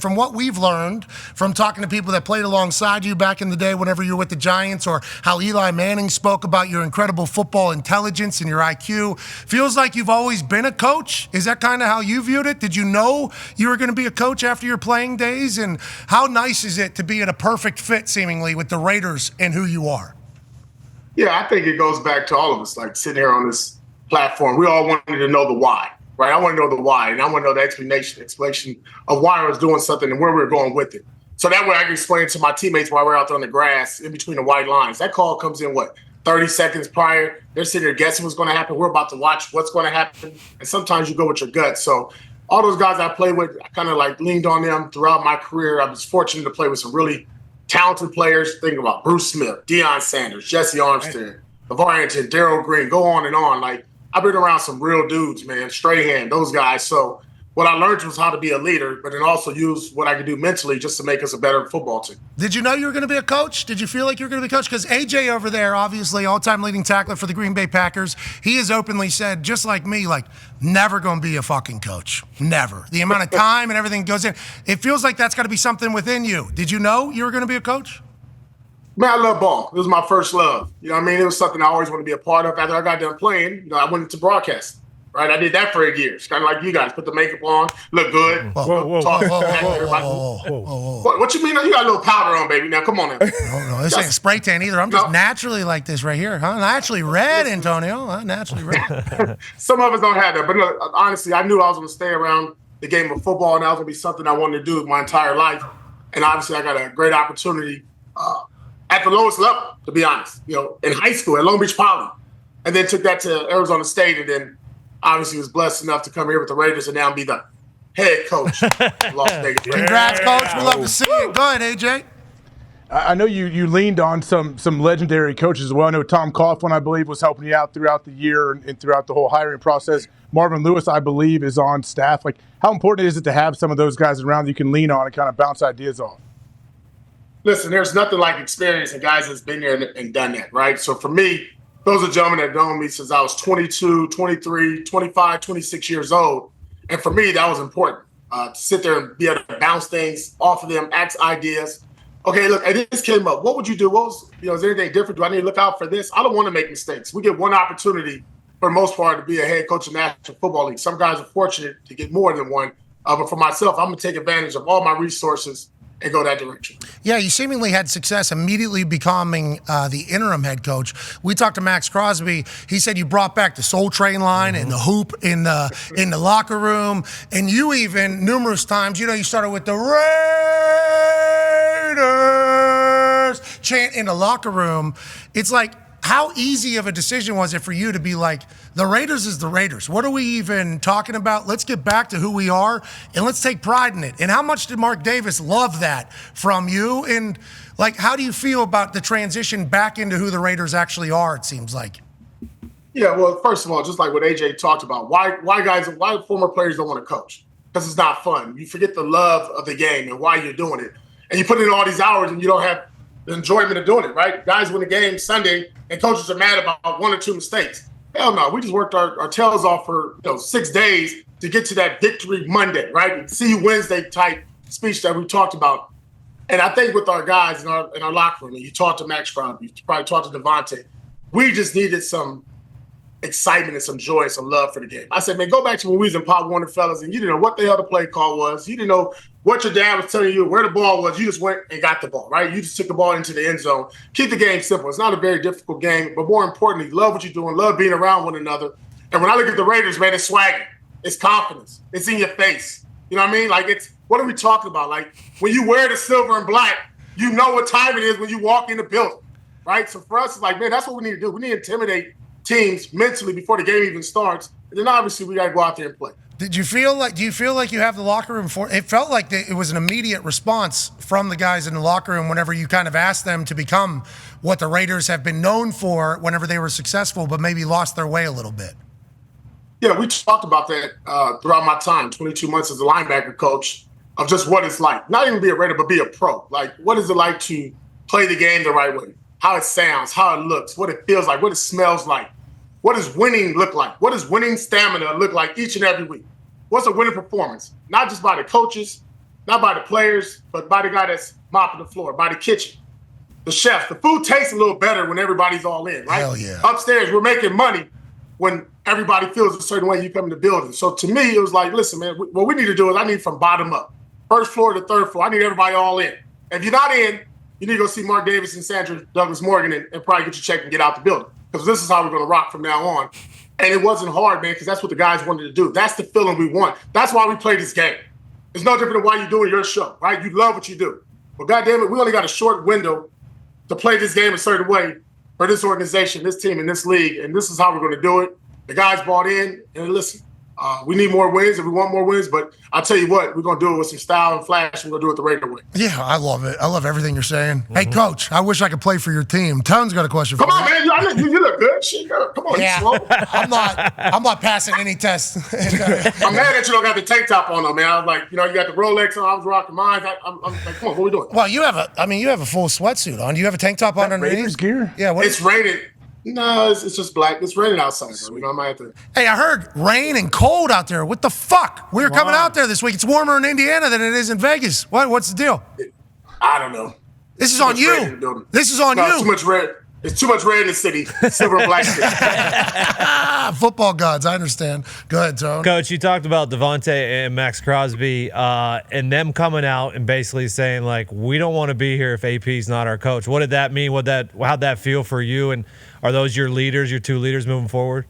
From what we've learned from talking to people that played alongside you back in the day whenever you were with the Giants, or how Eli Manning spoke about your incredible football intelligence and your IQ, feels like you've always been a coach. Is that kind of how you viewed it? Did you know you were going to be a coach after your playing days? And how nice is it to be in a perfect fit, seemingly, with the Raiders and who you are? Yeah, I think it goes back to all of us, like sitting here on this platform. We all wanted to know the why. Right, I want to know the why, and I want to know the explanation of why I was doing something and where we were going with it. So that way I can explain to my teammates while we're out there on the grass in between the white lines. That call comes in, 30 seconds prior? They're sitting there guessing what's going to happen. We're about to watch what's going to happen. And sometimes you go with your gut. So all those guys I played with, I kind of like leaned on them throughout my career. I was fortunate to play with some really talented players. Think about Bruce Smith, Deion Sanders, Jesse Armstead, LeVar Arrington, Darryl Green, go on and on. Like, I've been around some real dudes, man, Strahan, those guys. So what I learned was how to be a leader, but then also use what I could do mentally just to make us a better football team. Did you know you were going to be a coach? Did you feel like you were going to be a coach? Because AJ over there, obviously all-time leading tackler for the Green Bay Packers, he has openly said, just like me, like, never going to be a fucking coach. Never. The amount of time and everything goes in. It feels like that's got to be something within you. Did you know you were going to be a coach? Man, I love ball. It was my first love. You know what I mean? It was something I always wanted to be a part of. After I got done playing, I went into broadcasting. Right? I did that for 8 years. Kind of like you guys. Put the makeup on, look good. Talk to everybody. What you mean? You got a little powder on, baby. Now, come on now. No, this ain't spray tan either. I'm just naturally like this right here. Huh? Naturally red, Antonio. Naturally red. Some of us don't have that. But look, honestly, I knew I was going to stay around the game of football, and that was going to be something I wanted to do my entire life. And obviously, I got a great opportunity at the lowest level, to be honest, in high school at Long Beach Poly, and then took that to Arizona State, and then obviously was blessed enough to come here with the Raiders and now be the head coach of Las Vegas. Congrats, Coach. We'd love to see it. Go ahead, AJ. I know you leaned on some legendary coaches as well. I know Tom Coughlin, I believe, was helping you out throughout the year and throughout the whole hiring process. Marvin Lewis, I believe, is on staff. Like, how important is it to have some of those guys around that you can lean on and kind of bounce ideas off? Listen, there's nothing like experience and guys that's been there and done that, right? So for me, those are gentlemen that have known me since I was 22, 23, 25, 26 years old. And for me, that was important to sit there and be able to bounce things off of them, ask ideas. Okay, look, this came up. What would you do? Is there anything different? Do I need to look out for this? I don't want to make mistakes. We get one opportunity for the most part to be a head coach in the National Football League. Some guys are fortunate to get more than one. But for myself, I'm going to take advantage of all my resources and go that direction. Yeah, you seemingly had success immediately becoming the interim head coach. We talked to Maxx Crosby. He said you brought back the Soul Train line and the hoop in the locker room, and you even numerous times, you started with the Raiders chant in the locker room. It's like, how easy of a decision was it for you to be like, the Raiders is the Raiders? What are we even talking about? Let's get back to who we are, and let's take pride in it. And how much did Mark Davis love that from you? And, like, how do you feel about the transition back into who the Raiders actually are, it seems like? Yeah, well, first of all, just like what AJ talked about, why former players don't want to coach? Because it's not fun. You forget the love of the game and why you're doing it. And you put in all these hours and you don't have the enjoyment of doing it, right? Guys win a game Sunday and coaches are mad about one or two mistakes. Hell no, we just worked our tails off for 6 days to get to that victory Monday, right? See you Wednesday type speech that we talked about. And I think with our guys in our locker room, and you talked to Maxx Crosby, you probably talked to Devontae, we just needed some excitement and some joy and some love for the game. I said, man, go back to when we was in Pop Warner, fellas, and you didn't know what the hell the play call was. You didn't know what your dad was telling you, where the ball was. You just went and got the ball, right? You just took the ball into the end zone. Keep the game simple. It's not a very difficult game, but more importantly, love what you're doing, love being around one another. And when I look at the Raiders, man, it's swagger. It's confidence. It's in your face. You know what I mean? Like, what are we talking about? Like, when you wear the silver and black, you know what time it is when you walk in the building, right? So for us, it's like, man, that's what we need to do. We need to intimidate teams mentally before the game even starts. And then obviously we got to go out there and play. Do you feel like you have the locker room for it? Felt like it was an immediate response from the guys in the locker room whenever you kind of asked them to become what the Raiders have been known for whenever they were successful, but maybe lost their way a little bit. Yeah, we talked about that throughout my time, 22 months as a linebacker coach, of just what it's like. Not even be a Raider, but be a pro. Like, what is it like to play the game the right way? How it sounds, how it looks, what it feels like, what it smells like. What does winning look like? What does winning stamina look like each and every week? What's a winning performance? Not just by the coaches, not by the players, but by the guy that's mopping the floor, by the kitchen, the chef. The food tastes a little better when everybody's all in, right? Hell yeah. Upstairs, we're making money when everybody feels a certain way you come in the building. So to me, it was like, listen, man, what we need to do is I need from bottom up. First floor to third floor, I need everybody all in. If you're not in, you need to go see Mark Davis and Sandra Douglas Morgan and probably get your check and get out the building. Because this is how we're going to rock from now on. And it wasn't hard, man, because that's what the guys wanted to do. That's the feeling we want. That's why we play this game. It's no different than why you're doing your show, right? You love what you do. But goddamn it, we only got a short window to play this game a certain way for this organization, this team, and this league. And this is how we're going to do it. The guys bought in, and listen, we need more wins and we want more wins, but I'll tell you what, we're going to do it with some style and flash, and we're going to do it the Raider way. Yeah, I love it. I love everything you're saying. Hey, Coach, I wish I could play for your team. Tone's got a question for you. Come on, man. You look good. Shit, come on, Yeah, you slow. I'm not passing any tests. I'm mad that you don't got the tank top on, though, man. I was like, you got the Rolex on. I was rocking mine. I'm like, come on, what are we doing? Well, you have a full sweatsuit on. Do you have a tank top on underneath? Raiders gear? Yeah. It's raining. No, it's just black. It's raining outside, so I might have to. Hey, I heard rain and cold out there. What the fuck? We were coming out there this week. It's warmer in Indiana than it is in Vegas. What's the deal? I don't know. This is on you. This is on you. Too much red. It's too much red in the city. Silver and black city. Football gods, I understand. Go ahead, Tone. Coach, you talked about Devontae and Maxx Crosby and them coming out and basically saying, like, we don't want to be here if AP's not our coach. What did that mean? How'd that feel for you? And are those your leaders, your two leaders moving forward?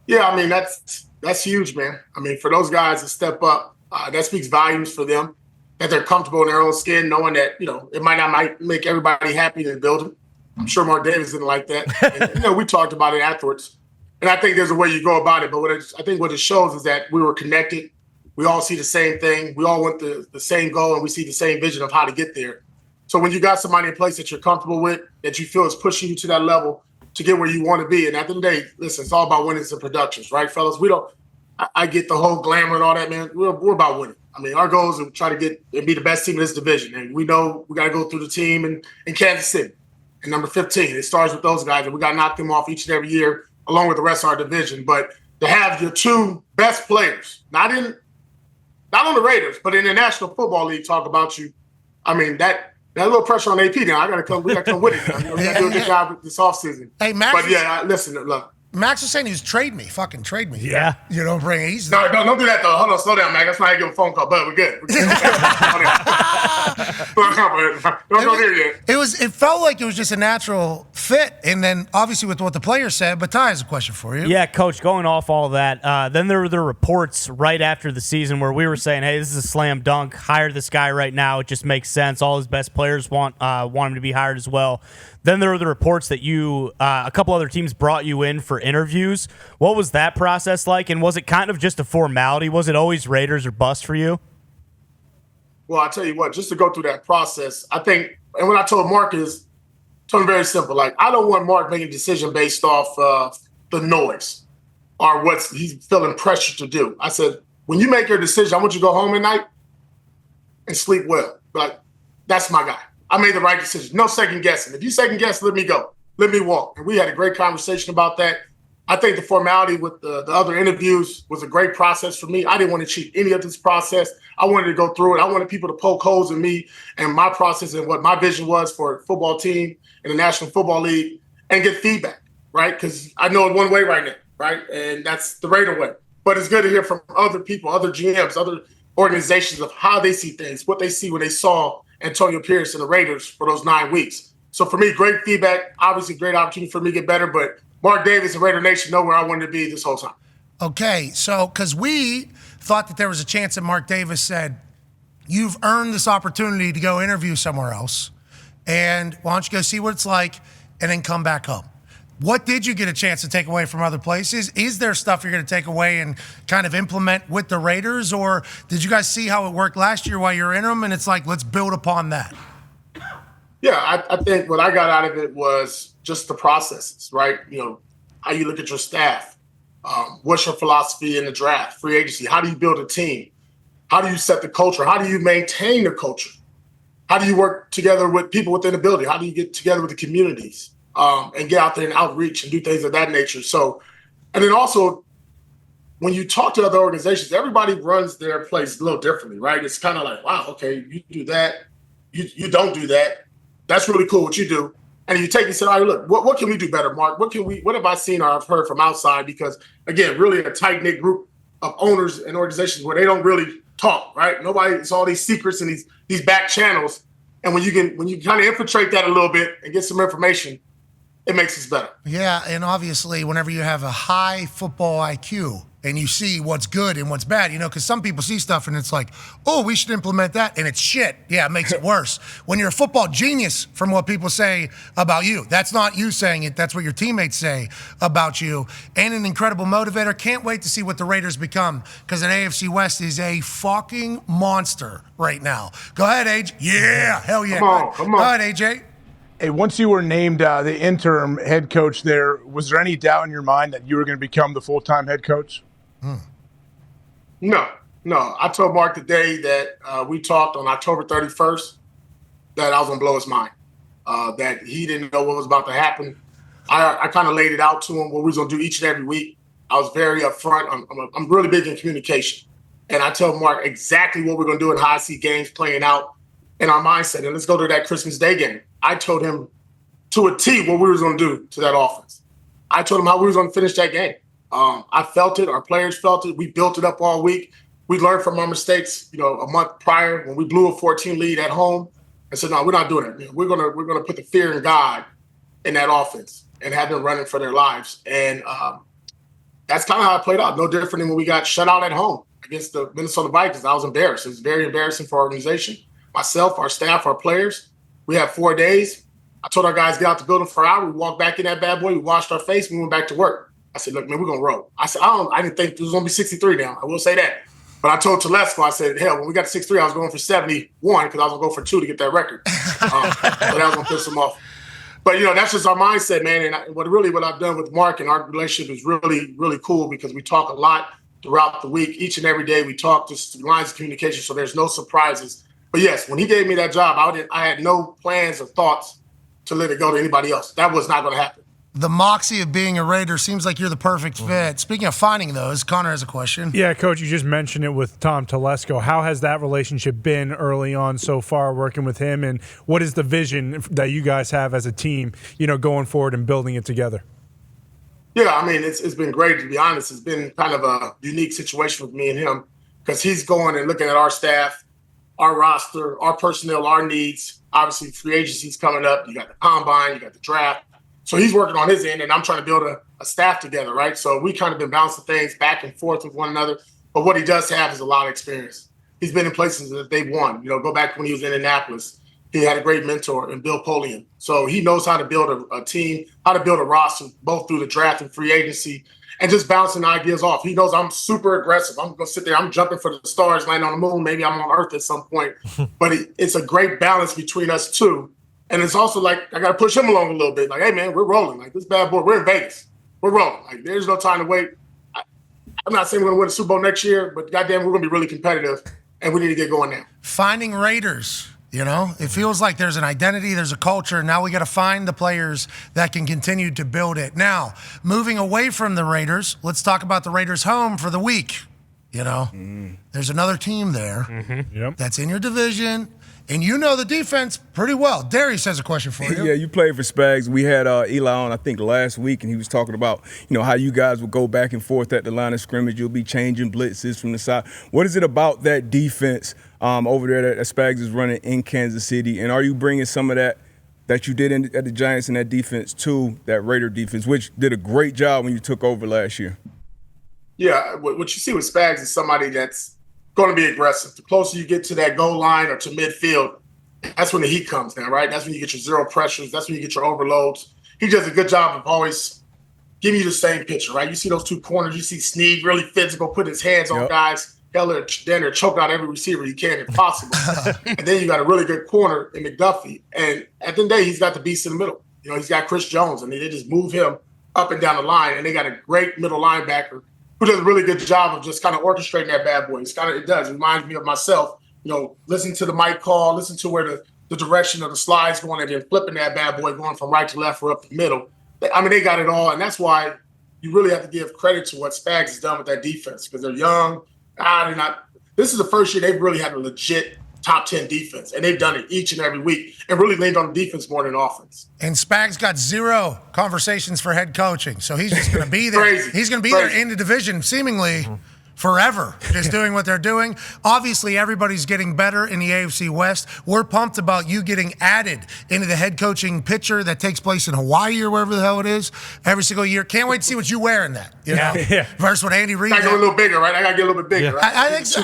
Yeah, I mean, that's huge, man. I mean, for those guys to step up, that speaks volumes for them, that they're comfortable in their own skin, knowing that, it might make everybody happy in the building. I'm sure Mark Davis didn't like that. And, we talked about it afterwards. And I think there's a way you go about it. But I think what it shows is that we were connected. We all see the same thing. We all want the same goal, and we see the same vision of how to get there. So when you got somebody in place that you're comfortable with, that you feel is pushing you to that level to get where you want to be. And at the end of the day, listen, it's all about winnings and productions, right, fellas? I get the whole glamour and all that, man. We're about winning. I mean, our goal is to try to get and be the best team in this division. And we know we got to go through the team in Kansas City. And number 15, it starts with those guys, and we got to knock them off each and every year, along with the rest of our division. But to have your two best players, not on the Raiders, but in the National Football League, talk about you. I mean, that little pressure on AP now. We got to come with it. We got to do a good job this offseason. Hey, Max. But yeah, listen, look. Max was saying he was trade me. Fucking trade me. Yeah. Bring he's No, don't do that, though. Hold on, slow down, Max. That's not how you give a phone call, but we're good. Don't go there yet. It felt like it was just a natural fit, and then obviously with what the player said. But Ty has a question for you. Yeah, Coach, going off all that, then there were the reports right after the season where we were saying, hey, this is a slam dunk. Hire this guy right now. It just makes sense. All his best players want him to be hired as well. Then there were the reports that a couple other teams brought you in for interviews. What was that process like, and was it kind of just a formality? Was it always Raiders or bust for you? Well, I tell you what, just to go through that process, I think, and what I told Mark is, told him very simple. Like, I don't want Mark making a decision based off the noise or what he's feeling pressure to do. I said, when you make your decision, I want you to go home at night and sleep well. Like, that's my guy. I made the right decision. No second guessing. If you second guess, let me go. Let me walk. And we had a great conversation about that. I think the formality with the other interviews was a great process for me. I didn't want to cheat any of this process. I wanted to go through it. I wanted people to poke holes in me and my process and what my vision was for a football team in the National Football League and get feedback, right? Because I know it one way right now, right? And that's the Raider way. But it's good to hear from other people, other GMs, other organizations of how they see things, what they see when they saw Antonio Pierce and the Raiders for those 9 weeks. So for me, great feedback, obviously great opportunity for me to get better, but Mark Davis and Raider Nation know where I wanted to be this whole time. Okay, so because we thought that there was a chance that Mark Davis said, you've earned this opportunity to go interview somewhere else, and why don't you go see what it's like and then come back home? What did you get a chance to take away from other places? Is there stuff you're going to take away and kind of implement with the Raiders, or did you guys see how it worked last year while you're in them, and it's like, let's build upon that? Yeah, I think what I got out of it was just the processes, right? How you look at your staff. What's your philosophy in the draft, free agency? How do you build a team? How do you set the culture? How do you maintain the culture? How do you work together with people within the building? How do you get together with the communities and get out there and outreach and do things of that nature? So, and then also when you talk to other organizations, everybody runs their place a little differently, right? It's kind of like, wow, okay, you do that. You don't do that. That's really cool what you do. And you take and say, all right, look, what can we do better, Mark? What have I seen or I've heard from outside? Because again, really a tight-knit group of owners and organizations where they don't really talk, right? Nobody, it's all these secrets and these back channels. And when you kind of infiltrate that a little bit and get some information, it makes us better. Yeah, and obviously, whenever you have a high football IQ and you see what's good and what's bad, because some people see stuff and it's like, oh, we should implement that, and it's shit. Yeah, it makes it worse. When you're a football genius, from what people say about you, that's not you saying it, that's what your teammates say about you, and an incredible motivator. Can't wait to see what the Raiders become, because the AFC West is a fucking monster right now. Go ahead, AJ. Yeah, hell yeah. Come on. Go ahead, AJ. Hey, once you were named the interim head coach there, was there any doubt in your mind that you were going to become the full-time head coach? No. I told Mark the day that we talked on October 31st that I was going to blow his mind, that he didn't know what was about to happen. I kind of laid it out to him what we was going to do each and every week. I was very upfront. I'm really big in communication. And I told Mark exactly what we're going to do and how I see games playing out in our mindset. And let's go to that Christmas Day game. I told him to a T what we were going to do to that offense. I told him how we were going to finish that game. I felt it. Our players felt it. We built it up all week. We learned from our mistakes, a month prior when we blew a 14 lead at home. I said, no, we're not doing it. We're gonna put the fear in God in that offense and have them running for their lives. And that's kind of how it played out. No different than when we got shut out at home against the Minnesota Vikings. I was embarrassed. It was very embarrassing for our organization, myself, our staff, our players. We had 4 days. I told our guys, get out the building for an hour. We walked back in that bad boy. We washed our face. We went back to work. I said, look, man, we're going to roll. I said, I didn't think it was going to be 63 now. I will say that. But I told Telesco, I said, hell, when we got to 63, I was going for 71 because I was going to go for 2 to get that record. So that was going to piss him off. But, that's just our mindset, man. And what I've done with Mark and our relationship is really, really cool because we talk a lot throughout the week. Each and every day we talk, just lines of communication, so there's no surprises. But, yes, when he gave me that job, I had no plans or thoughts to let it go to anybody else. That was not going to happen. The moxie of being a Raider seems like you're the perfect fit. Speaking of finding those, Connor has a question. Yeah, Coach, you just mentioned it with Tom Telesco. How has that relationship been early on so far working with him, and what is the vision that you guys have as a team, going forward and building it together? Yeah, it's been great, to be honest. It's been kind of a unique situation with me and him because he's going and looking at our staff, our roster, our personnel, our needs. Obviously, free agency's coming up. You got the combine, you got the draft. So he's working on his end, and I'm trying to build a staff together, right? So we kind of been bouncing things back and forth with one another. But what he does have is a lot of experience. He's been in places that they've won. Go back when he was in Indianapolis. He had a great mentor in Bill Polian. So he knows how to build a team, how to build a roster, both through the draft and free agency, and just bouncing ideas off. He knows I'm super aggressive. I'm going to sit there. I'm jumping for the stars, land on the moon. Maybe I'm on Earth at some point. But it's a great balance between us two. And it's also like I got to push him along a little bit. Like, hey, man, we're rolling. Like, this bad boy, we're in Vegas. We're rolling. Like, there's no time to wait. I'm not saying we're going to win the Super Bowl next year, but goddamn, we're going to be really competitive, and we need to get going now. Finding Raiders, it feels like there's an identity, there's a culture. Now we got to find the players that can continue to build it. Now, moving away from the Raiders, let's talk about the Raiders' home for the week. There's another team there that's in your division. And the defense pretty well. Darius has a question for you. Yeah, you played for Spags. We had Eli on, I think, last week, and he was talking about, how you guys would go back and forth at the line of scrimmage. You'll be changing blitzes from the side. What is it about that defense over there that Spags is running in Kansas City? And are you bringing some of that you did at the Giants and that defense to that Raider defense, which did a great job when you took over last year? Yeah, what you see with Spags is somebody that's going to be aggressive. The closer you get to that goal line or to midfield, that's when the heat comes down, right? That's when you get your zero pressures. That's when you get your overloads. He does a good job of always giving you the same picture, right? You see those two corners. You see Snead really physical, put his hands on guys. Hell, they're choking out every receiver he can if possible. And then you got a really good corner in McDuffie. And at the end of the day, he's got the beast in the middle. He's got Chris Jones, and they just move him up and down the line. And they got a great middle linebacker who does a really good job of just kind of orchestrating that bad boy. It reminds me of myself, listen to the mic call, listen to where the direction of the slide's going, and then flipping that bad boy going from right to left or up the middle. They got it all, and that's why you really have to give credit to what Spags has done with that defense because they're young. They're not. This is the first year they've really had a legit top 10 defense, and they've done it each and every week and really leaned on defense more than offense. And Spags got 0 conversations for head coaching, so he's just going to be there. Crazy. He's going to be there in the division seemingly forever, just doing what they're doing. Obviously, everybody's getting better in the AFC West. We're pumped about you getting added into the head coaching picture that takes place in Hawaii or wherever the hell it is every single year. Can't wait to see what you wear in that. You know, versus what Andy Reid. I got to get a little bigger, right? I got to get a little bit bigger. Right? I think so.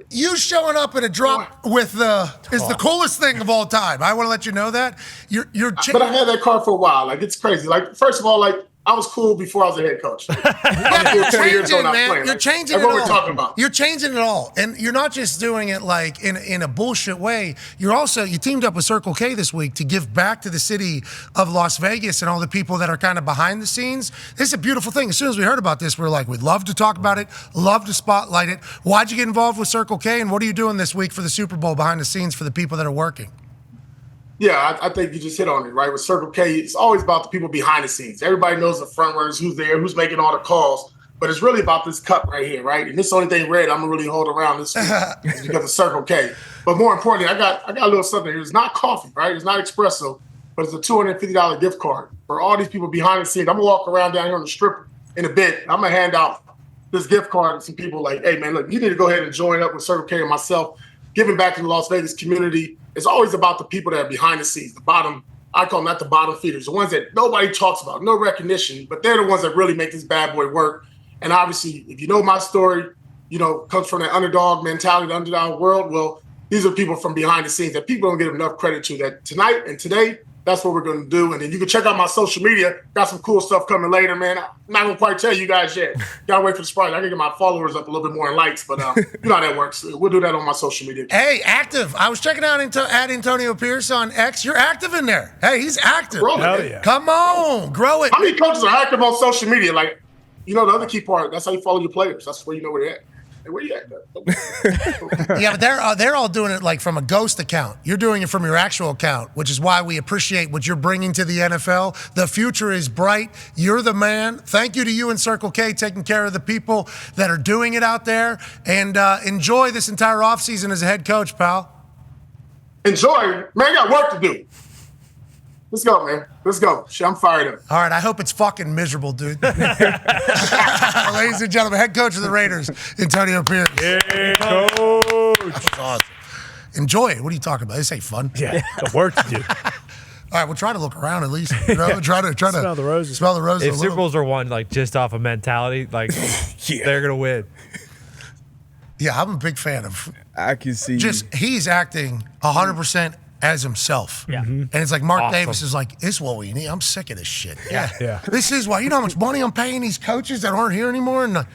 You showing up at a drop with is the coolest thing of all time. I want to let you know that. But I had that car for a while. Like, it's crazy. Like, first of all, like, I was cool before I was a head coach. You're changing, man. You're changing it all. That's what we're talking about. You're changing it all. And you're not just doing it like in a bullshit way. You teamed up with Circle K this week to give back to the city of Las Vegas and all the people that are kind of behind the scenes. This is a beautiful thing. As soon as we heard about this, we were like, we'd love to talk about it, love to spotlight it. Why'd you get involved with Circle K, and what are you doing this week for the Super Bowl behind the scenes for the people that are working? Yeah, I think you just hit on it, right? With Circle K, it's always about the people behind the scenes. Everybody knows the front runners, who's there, who's making all the calls. But it's really about this cup right here, right? And this is the only thing red I'm going to really hold around this week is because of Circle K. But more importantly, I got a little something here. It's not coffee, right? It's not espresso, but it's a $250 gift card for all these people behind the scenes. I'm going to walk around down here on the strip in a bit. I'm going to hand out this gift card to some people like, hey, man, look, you need to go ahead and join up with Circle K and myself, giving back to the Las Vegas community. It's always about the people that are behind the scenes, the bottom. I call them not the bottom feeders, the ones that nobody talks about, no recognition, but they're the ones that really make this bad boy work. And obviously, if you know my story, comes from that underdog mentality, the underdog world. Well, these are people from behind the scenes that people don't give enough credit to. That tonight and today, that's what we're going to do. And then you can check out my social media. Got some cool stuff coming later, man. I'm not going to quite tell you guys yet. Gotta wait for the surprise. I can get my followers up a little bit more in likes, but you know how that works. We'll do that on my social media. Hey, active. I was checking out at Antonio Pierce on X. You're active in there. Hey, he's active. Hell yeah. Come on, grow it. How many coaches are active on social media? Like, the other key part, that's how you follow your players. That's where you know where they're at. Hey, where you at? Yeah, but they're all doing it like from a ghost account. You're doing it from your actual account, which is why we appreciate what you're bringing to the NFL. The future is bright. You're the man. Thank you to you and Circle K taking care of the people that are doing it out there. And enjoy this entire offseason as a head coach, pal. Enjoy. Man, I got work to do. Let's go, man. Let's go. Shit, I'm fired up. All right, I hope it's fucking miserable, dude. Ladies and gentlemen, head coach of the Raiders, Antonio Pierce. Yeah, coach. That's awesome. Enjoy it. What are you talking about? This ain't fun. Yeah, the work to do. All right, we'll try to look around at least. Try to smell the roses. Smell the roses. If Super Bowls are won like just off of mentality, like they're gonna win. Yeah, I'm a big fan of. I can see. He's acting 100% as himself. Yeah. And it's like Mark Davis is like, this is what we need. I'm sick of this shit. Yeah. This is why, you know how much money I'm paying these coaches that aren't here anymore? And I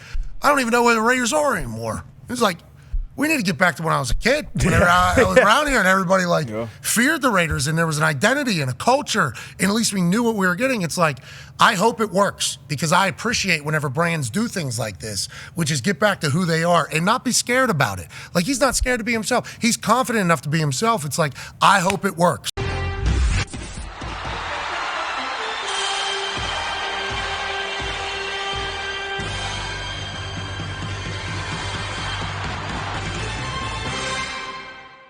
don't even know where the Raiders are anymore. It's like, we need to get back to when I was a kid. Whenever I was around here and everybody feared the Raiders and there was an identity and a culture and at least we knew what we were getting. It's like, I hope it works because I appreciate whenever brands do things like this, which is get back to who they are and not be scared about it. Like, he's not scared to be himself. He's confident enough to be himself. It's like, I hope it works.